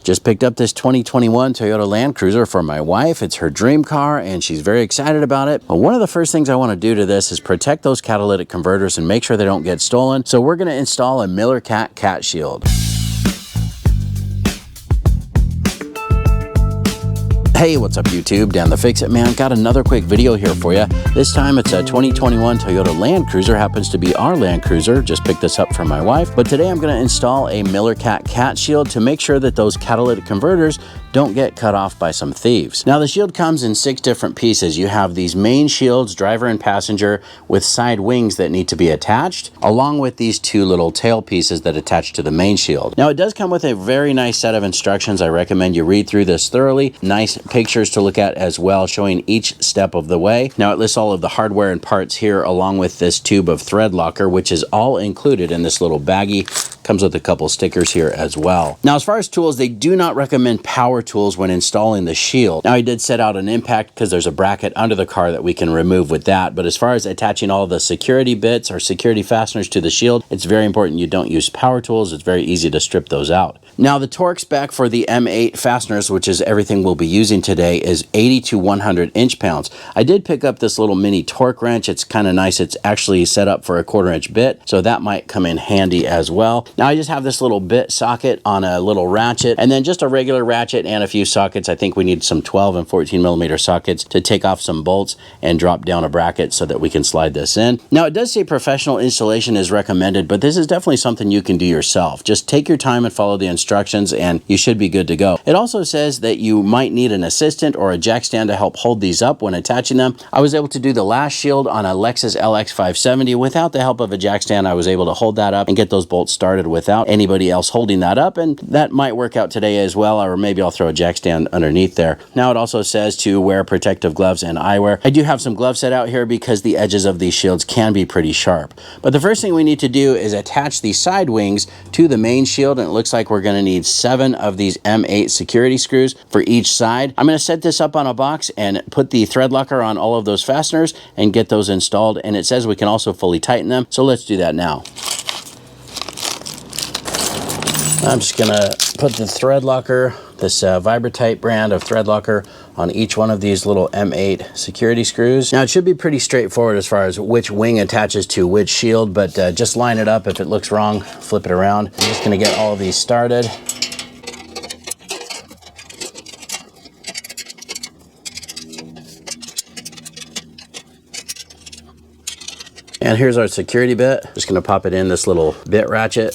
Just picked up this 2021 Toyota Land Cruiser for my wife. It's her dream car and she's very excited about it. But one of the first things I want to do to this is protect those catalytic converters and make sure they don't get stolen. So we're going to install a MillerCat CAT Shield. Hey, what's up YouTube? Dan the Fix-It Man. Got another quick video here for you. This time it's a 2021 Toyota Land Cruiser. Happens to be our Land Cruiser. Just picked this up from my wife. But today I'm going to install a MillerCat CAT Shield to make sure that those catalytic converters don't get cut off by some thieves. Now the shield comes in 6 different pieces. You have these main shields, driver and passenger, with side wings that need to be attached, along with these 2 little tail pieces that attach to the main shield. Now it does come with a very nice set of instructions. I recommend you read through this thoroughly. Nice pictures to look at as well, showing each step of the way. Now it lists all of the hardware and parts here, along with this tube of thread locker, which is all included in this little baggie. Comes with a couple stickers here as well. Now as far as tools, they do not recommend power tools when installing the shield. Now I did set out an impact because there's a bracket under the car that we can remove with that, but as far as attaching all the security bits or security fasteners to the shield, it's very important you don't use power tools. It's very easy to strip those out. Now the torque spec for the M8 fasteners, which is everything we'll be using today, is 80 to 100 inch-pounds. I did pick up this little mini torque wrench. It's kind of nice. It's actually set up for a 1/4 inch bit, so that might come in handy as well. Now I just have this little bit socket on a little ratchet, and then just a regular ratchet and a few sockets. I think we need some 12 and 14 millimeter sockets to take off some bolts and drop down a bracket so that we can slide this in. Now it does say professional installation is recommended, but this is definitely something you can do yourself. Just take your time and follow the instructions and you should be good to go. It also says that you might need an assistant or a jack stand to help hold these up when attaching them. I was able to do the last shield on a Lexus LX570 without the help of a jack stand. I was able to hold that up and get those bolts started without anybody else holding that up, and that might work out today as well, or maybe I'll throw a jack stand underneath there. Now it also says to wear protective gloves and eyewear. I do have some gloves set out here because the edges of these shields can be pretty sharp. But the first thing we need to do is attach the side wings to the main shield, and it looks like we're going to need 7 of these M8 security screws for each side. I'm going to set this up on a box and put the thread locker on all of those fasteners and get those installed, and it says we can also fully tighten them, so let's do that now. I'm just gonna put the thread locker, this Vibratite brand of thread locker, on each one of these little M8 security screws. Now it should be pretty straightforward as far as which wing attaches to which shield, but just line it up. If it looks wrong, flip it around. I'm just gonna get all of these started. And here's our security bit. Just gonna pop it in this little bit ratchet.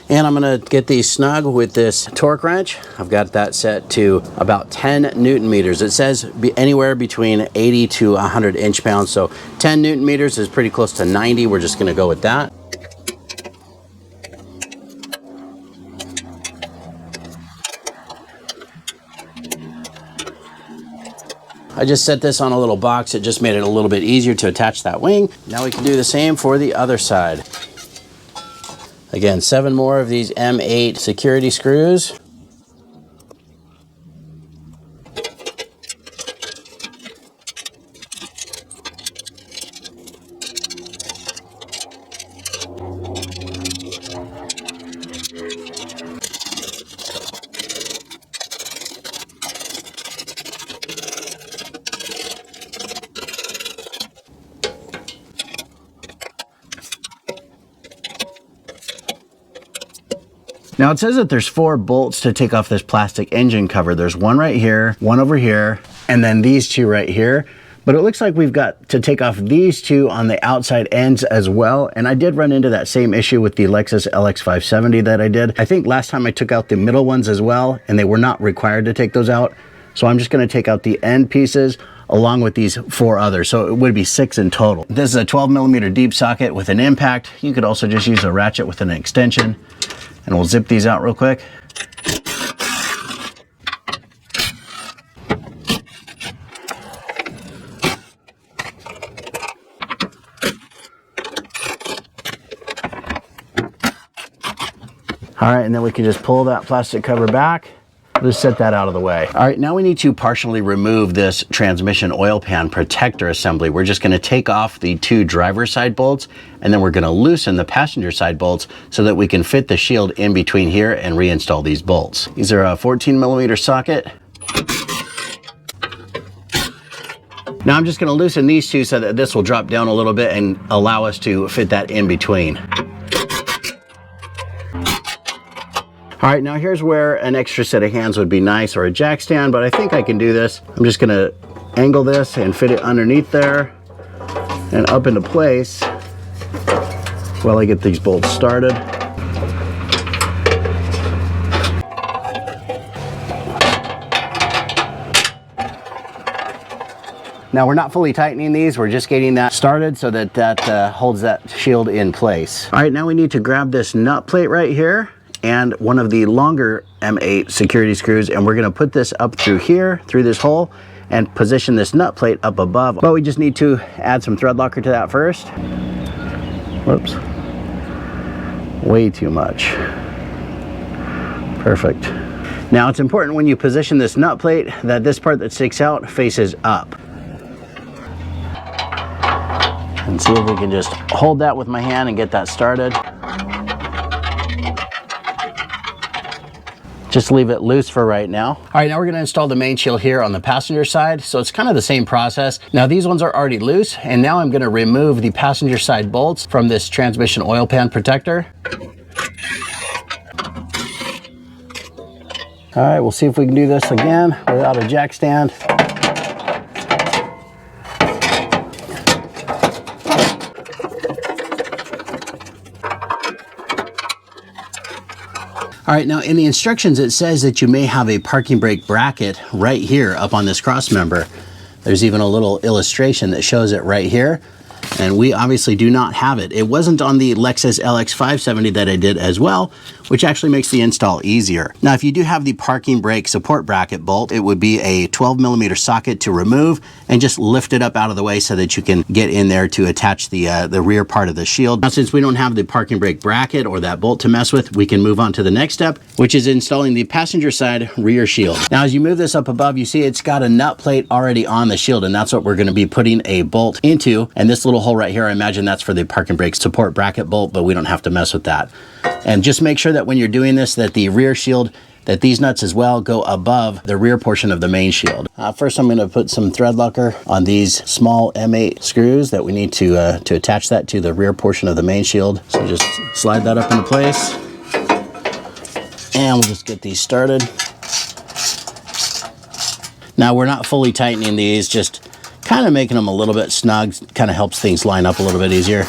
And I'm gonna get these snug with this torque wrench. I've got that set to about 10 Newton meters. It says anywhere between 80 to 100 inch-pounds, so 10 Newton meters is pretty close to 90. We're just gonna go with that. I just set this on a little box. It just made it a little bit easier to attach that wing. Now we can do the same for the other side. Again, 7 more of these M8 security screws. Now it says that there's 4 bolts to take off this plastic engine cover. There's one right here, one over here, and then these 2 right here. But it looks like we've got to take off these 2 on the outside ends as well. And I did run into that same issue with the Lexus LX570 that I did. I think last time I took out the middle ones as well, and they were not required to take those out. So I'm just gonna take out the end pieces along with these 4 others. So it would be 6 in total. This is a 12 millimeter deep socket with an impact. You could also just use a ratchet with an extension. And we'll zip these out real quick. All right, and then we can just pull that plastic cover back. Just set that out of the way. All right, now we need to partially remove this transmission oil pan protector assembly. We're just gonna take off the two driver's side bolts, and then we're gonna loosen the passenger side bolts so that we can fit the shield in between here and reinstall these bolts. These are a 14mm socket. Now I'm just gonna loosen these two so that this will drop down a little bit and allow us to fit that in between. All right, now here's where an extra set of hands would be nice, or a jack stand, but I think I can do this. I'm just gonna angle this and fit it underneath there and up into place while I get these bolts started. Now we're not fully tightening these, we're just getting that started so that that holds that shield in place. All right, now we need to grab this nut plate right here and one of the longer M8 security screws, and we're gonna put this up through here, through this hole, and position this nut plate up above. But we just need to add some thread locker to that first. Whoops, way too much. Perfect. Now it's important when you position this nut plate that this part that sticks out faces up. And see if we can just hold that with my hand and get that started. Just leave it loose for right now. All right, now we're gonna install the main shield here on the passenger side. So it's kind of the same process. Now these ones are already loose, and now I'm gonna remove the passenger side bolts from this transmission oil pan protector. All right, we'll see if we can do this again without a jack stand. All right, now in the instructions, it says that you may have a parking brake bracket right here up on this cross member. There's even a little illustration that shows it right here. And we obviously do not have it. It wasn't on the Lexus LX570 that I did as well, which actually makes the install easier. Now, if you do have the parking brake support bracket bolt, it would be a 12mm socket to remove and just lift it up out of the way so that you can get in there to attach the rear part of the shield. Now, since we don't have the parking brake bracket or that bolt to mess with, we can move on to the next step, which is installing the passenger side rear shield. Now, as you move this up above, you see it's got a nut plate already on the shield, and that's what we're gonna be putting a bolt into. And this little hole right here, I imagine that's for the parking brake support bracket bolt, but we don't have to mess with that. And just make sure that when you're doing this, that the rear shield, that these nuts as well go above the rear portion of the main shield. First, I'm gonna put some thread locker on these small M8 screws that we need to attach that to the rear portion of the main shield. So just slide that up into place. And we'll just get these started. Now, we're not fully tightening these, just kind of making them a little bit snug, kind of helps things line up a little bit easier.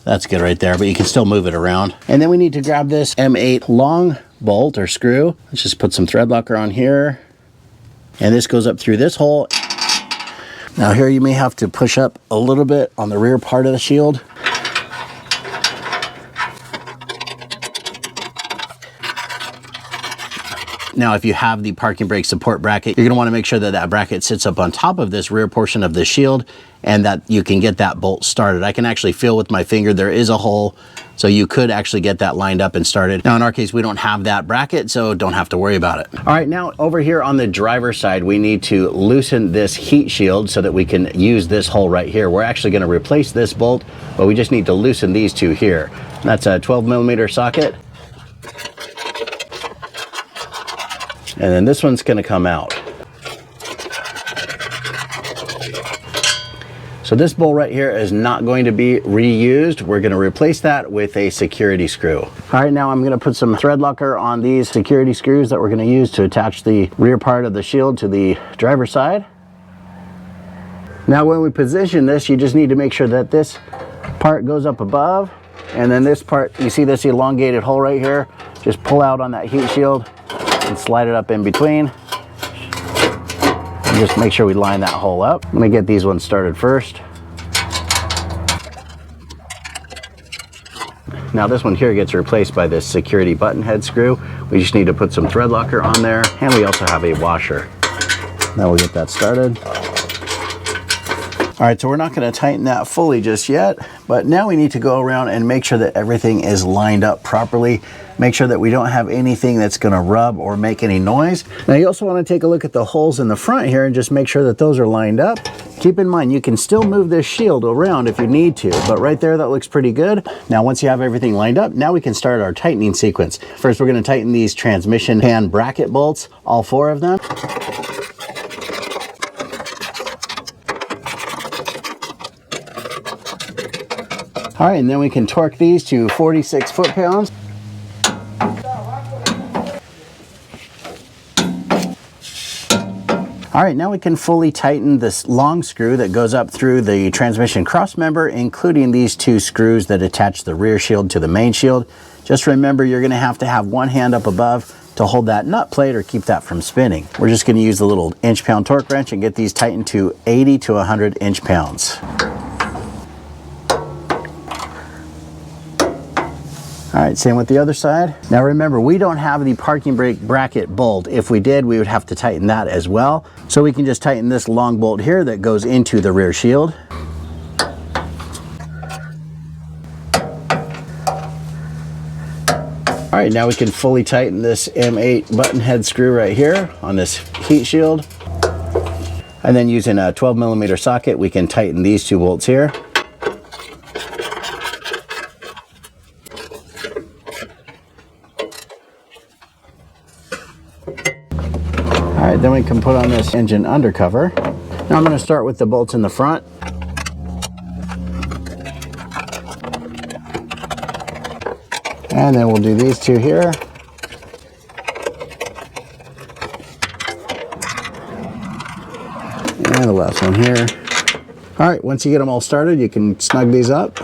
That's good right there, but you can still move it around. And then we need to grab this M8 long bolt or screw. Let's just put some thread locker on here. And this goes up through this hole. Now here you may have to push up a little bit on the rear part of the shield. Now, if you have the parking brake support bracket, you're gonna wanna make sure that that bracket sits up on top of this rear portion of the shield and that you can get that bolt started. I can actually feel with my finger, there is a hole, so you could actually get that lined up and started. Now, in our case, we don't have that bracket, so don't have to worry about it. All right, now over here on the driver's side, we need to loosen this heat shield so that we can use this hole right here. We're actually gonna replace this bolt, but we just need to loosen these two here. That's a 12mm socket. And then this one's gonna come out. So this bolt right here is not going to be reused. We're gonna replace that with a security screw. All right, now I'm gonna put some thread locker on these security screws that we're gonna use to attach the rear part of the shield to the driver's side. Now when we position this, you just need to make sure that this part goes up above, and then this part, you see this elongated hole right here, just pull out on that heat shield and slide it up in between. And just make sure we line that hole up. I'm gonna get these ones started first. Now this one here gets replaced by this security button head screw. We just need to put some thread locker on there, and we also have a washer. Now we'll get that started. All right, so we're not going to tighten that fully just yet, but now we need to go around and make sure that everything is lined up properly. Make sure that we don't have anything that's going to rub or make any noise. Now you also want to take a look at the holes in the front here and just make sure that those are lined up. Keep in mind, you can still move this shield around if you need to, but right there, that looks pretty good. Now, once you have everything lined up, now we can start our tightening sequence. First, we're going to tighten these transmission pan bracket bolts, all 4 of them. All right, and then we can torque these to 46 foot-pounds. All right, now we can fully tighten this long screw that goes up through the transmission cross member, including these 2 screws that attach the rear shield to the main shield. Just remember, you're gonna have to have one hand up above to hold that nut plate or keep that from spinning. We're just gonna use the little inch-pound torque wrench and get these tightened to 80 to 100 inch-pounds. All right, same with the other side. Now remember, we don't have the parking brake bracket bolt. If we did, we would have to tighten that as well. So we can just tighten this long bolt here that goes into the rear shield. All right, now we can fully tighten this M8 button head screw right here on this heat shield. And then using a 12mm socket, we can tighten these 2 bolts here. All right, then we can put on this engine undercover. Now I'm going to start with the bolts in the front. And then we'll do these 2 here. And the last one here. All right, once you get them all started, you can snug these up.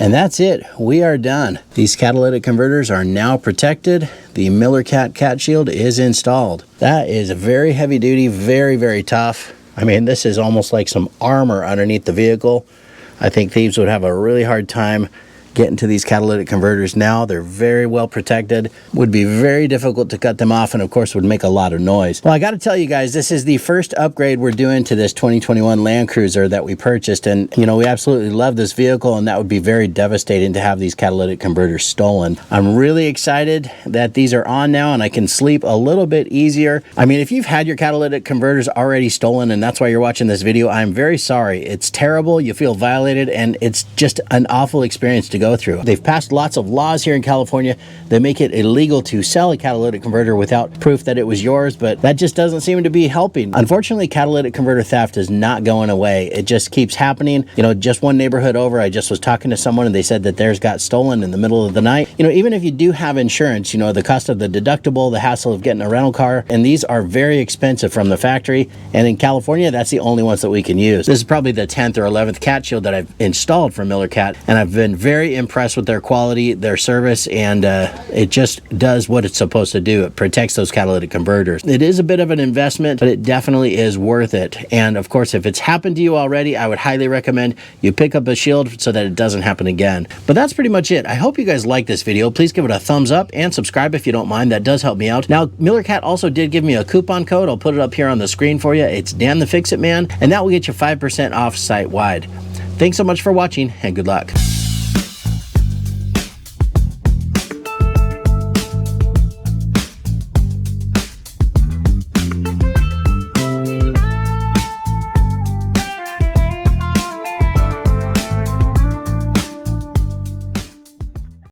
And that's it, we are done. These catalytic converters are now protected. The MillerCat CAT Shield is installed. That is very heavy duty, very, very tough. I mean, this is almost like some armor underneath the vehicle. I think thieves would have a really hard time getting to these catalytic converters now. They're very well protected, would be very difficult to cut them off, and of course would make a lot of noise. Well, I got to tell you guys, this is the first upgrade we're doing to this 2021 Land Cruiser that we purchased, and you know, we absolutely love this vehicle, and that would be very devastating to have these catalytic converters stolen. I'm really excited that these are on now and I can sleep a little bit easier. I mean, if you've had your catalytic converters already stolen and that's why you're watching this video, I'm very sorry. It's terrible, you feel violated, and it's just an awful experience to go through. They've passed lots of laws here in California that make it illegal to sell a catalytic converter without proof that it was yours, but that just doesn't seem to be helping. Unfortunately, catalytic converter theft is not going away. It just keeps happening. You know, just one neighborhood over, I just was talking to someone and they said that theirs got stolen in the middle of the night. You know, even if you do have insurance, you know, the cost of the deductible, the hassle of getting a rental car, and these are very expensive from the factory. And in California, that's the only ones that we can use. This is probably the 10th or 11th CAT Shield that I've installed from MillerCat, and I've been very impressed with their quality, their service, and it just does what it's supposed to do. It protects those catalytic converters. It is a bit of an investment, but it definitely is worth it. And of course, if it's happened to you already, I would highly recommend you pick up a shield so that it doesn't happen again. But that's pretty much it. I hope you guys like this video. Please give it a thumbs up and subscribe if you don't mind. That does help me out. Now, MillerCat also did give me a coupon code. I'll put it up here on the screen for you. It's Dan the Fix-It Man, and that will get you 5% off site-wide. Thanks so much for watching, and good luck.